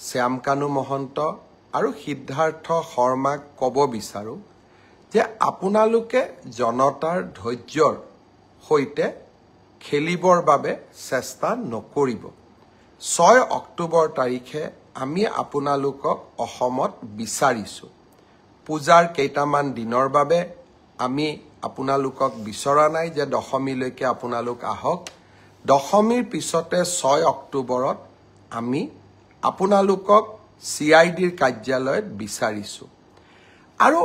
শ্যামকানু মহন্ত আৰু সিদ্ধাৰ্থ শৰ্মাক ক'ব বিচাৰোঁ যে আপোনালোকে জনতাৰ ধৈৰ্যৰ সৈতে খেলিবৰ বাবে চেষ্টা নকৰিব 6 অক্টোবৰ তাৰিখে আমি আপোনালোকক অসমত বিচাৰিছোঁ পূজাৰ কেইটামান দিনৰ বাবে আমি আপোনালোকক বিচৰা নাই যে দশমীলৈকে আপোনালোক আহক দশমীৰ পিছতে 6 অক্টোবৰত আমি আপোনালোকক CIDৰ কাৰ্যালয়ত বিচাৰিছোঁ আৰু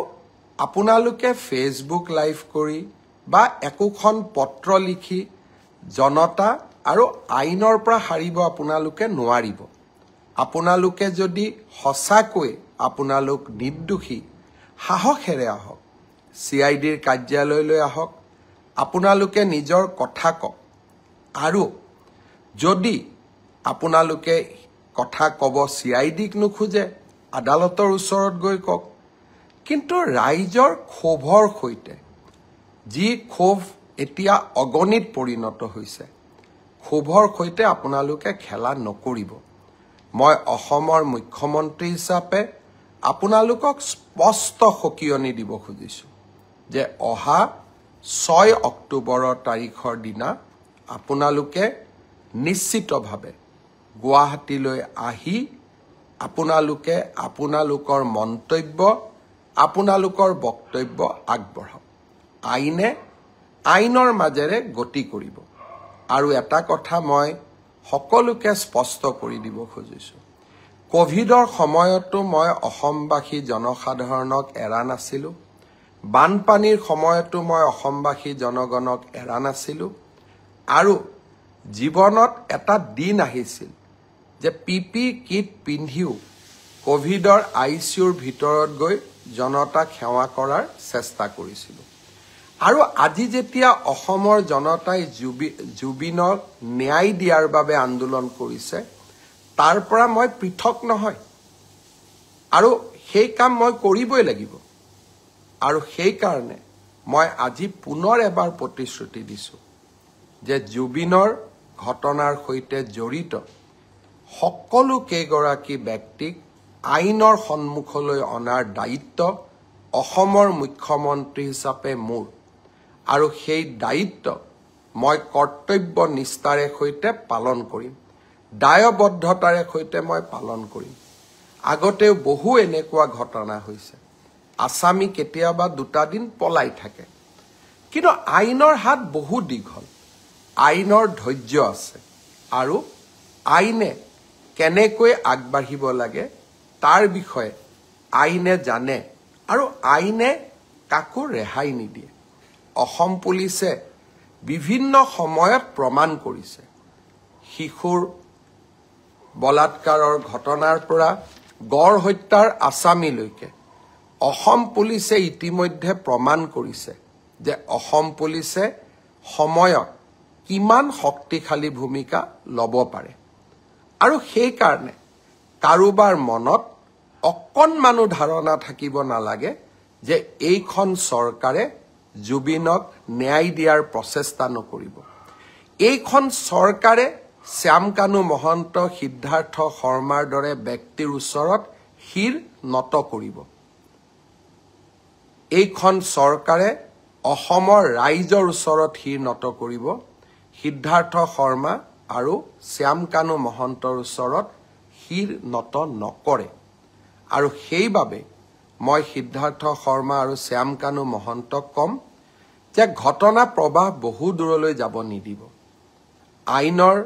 আপোনালোকে ফেচবুক লাইভ কৰি বা একোখন পত্ৰ লিখি জনতা আৰু আইনৰ পৰা হাৰিব আপোনালোকে নোৱাৰিব আপোনালোকে যদি সঁচাকৈ আপোনালোক নিৰ্দোষী সাহসেৰে আহক CIDৰ কাৰ্যালয়লৈ আহক আপোনালোকে নিজৰ কথা কওক আৰু যদি আপোনালোকে কথা ক'ব CIDক নোখোজে আদালতৰ ওচৰত গৈ কওক কিন্তু ৰাইজৰ ক্ষোভৰ সৈতে যি ক্ষোভ এতিয়া অগণিত পৰিণত হৈছে ক্ষোভৰ সৈতে আপোনালোকে খেলা নকৰিব মই অসমৰ মুখ্যমন্ত্ৰী হিচাপে আপোনালোকক স্পষ্ট সকিয়নি দিব খুজিছোঁ যে অহা 6 অক্টোবৰৰ তাৰিখৰ দিনা আপোনালোকে নিশ্চিতভাৱে গুৱাহাটীলৈ আহি আপোনালোকে আপোনালোকৰ মন্তব্য আপোনালোকৰ বক্তব্য আগবঢ়াওক আইনৰ মাজেৰে গতি কৰিব আৰু এটা কথা মই সকলোকে স্পষ্ট কৰি দিব খুজিছোঁ কোভিডৰ সময়তো মই অসমবাসী জনসাধাৰণক এৰা নাছিলোঁ বানপানীৰ সময়তো মই অসমবাসী জনগণক এৰা নাছিলোঁ আৰু জীৱনত এটা দিন আহিছিল যে পিপি কিট পিন্ধিও কোভিডৰ ICUৰ ভিতৰত গৈ জনতাক সেৱা কৰাৰ চেষ্টা কৰিছিলোঁ আৰু আজি যেতিয়া অসমৰ জনতাই জুবিনক ন্যায় দিয়াৰ বাবে আন্দোলন কৰিছে তাৰ পৰা মই পৃথক নহয় আৰু সেই কাম মই কৰিবই লাগিব আৰু সেই কাৰণে মই আজি পুনৰ এবাৰ প্ৰতিশ্ৰুতি দিছোঁ যে জুবিনৰ ঘটনাৰ সৈতে জড়িত সকলো কেইগৰাকী ব্যক্তিক আইনৰ সন্মুখলৈ অনাৰ দায়িত্ব অসমৰ মুখ্যমন্ত্ৰী হিচাপে মোৰ আৰু সেই দায়িত্ব মই কৰ্তব্য নিষ্ঠাৰে সৈতে পালন কৰিম দায়বদ্ধতাৰে সৈতে মই পালন কৰিম আগতেও বহু এনেকুৱা ঘটনা হৈছে আসামী কেতিয়াবা 2টা দিন পলাই থাকে কিন্তু আইনৰ হাত বহু দীঘল আইনৰ ধৈৰ্য আছে আৰু আইনে কেনেকৈ আগবাঢ়িব লাগে তাৰ বিষয়ে আইনে জানে আৰু আইনে কাকো ৰেহাই নিদিয়ে অসম পুলিচে বিভিন্ন সময়ত প্ৰমাণ কৰিছে শিশুৰ বলাৎকাৰৰ ঘটনাৰ পৰা গড় হত্যাৰ আসামীলৈকে অসম পুলিচে ইতিমধ্যে প্ৰমাণ কৰিছে যে অসম পুলিচে সময়ত কিমান শক্তিশালী ভূমিকা ল'ব পাৰে আৰু সেই কাৰণে কাৰোবাৰ মনত অকণমানো ধাৰণা থাকিব নালাগে যে এইখন চৰকাৰে জুবিনক ন্যায় দিয়াৰ প্ৰচেষ্টা নকৰিব এইখন চৰকাৰে শ্যামকানু মহন্ত সিদ্ধাৰ্থ শৰ্মাৰ দৰে ব্যক্তিৰ ওচৰত শিৰ নত কৰিব এইখন চৰকাৰে অসমৰ ৰাইজৰ ওচৰত শিৰ নত কৰিব সিদ্ধাৰ্থ শৰ্মা আৰু শ্যামকানু মহন্তৰ ওচৰত শিৰ নত নকৰে আৰু সেইবাবে মই সিদ্ধাৰ্থ শৰ্মা আৰু শ্যামকানু মহন্তক কম যে ঘটনা প্ৰবাহ বহু দূৰলৈ যাব নিদিব আইনৰ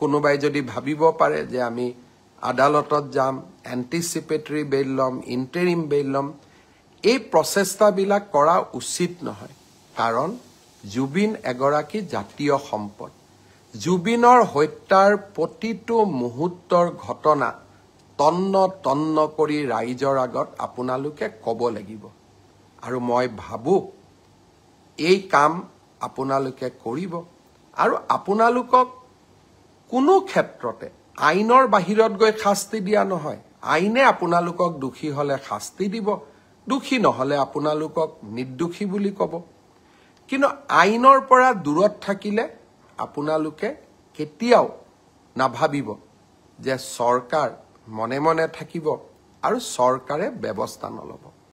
কোনোবাই যদি ভাবিব পাৰে যে আমি আদালতত যাম এন্টিসিপেটৰী বেইল লম ইন্টাৰিম বেইল লম এই প্ৰচেষ্টাবিলাক কৰা উচিত নহয় কাৰণ জুবিন এগৰাকী জাতীয় সম্পদ জুবিনৰ হত্যাৰ প্ৰতিটো মুহূৰ্তৰ ঘটনা তন্ন কৰি ৰাইজৰ আগত আপোনালোকে ক'ব লাগিব আৰু মই ভাবো এই কাম আপোনালোকে কৰিব আৰু আপোনালোকক কোনো ক্ষেত্ৰতে আইনৰ বাহিৰত গৈ শাস্তি দিয়া নহয় আইনে আপোনালোকক দোষী হলে শাস্তি দিব দোষী নহলে আপোনালোকক নিৰ্দোষী বুলি ক'ব কিন্তু আইনৰ পৰা দূৰত থাকিলে আপোনালোকে কেতিয়াও নাভাবিব যে চৰকাৰ মনে মনে থাকিব আৰু চৰকাৰে ব্যৱস্থা নল'ব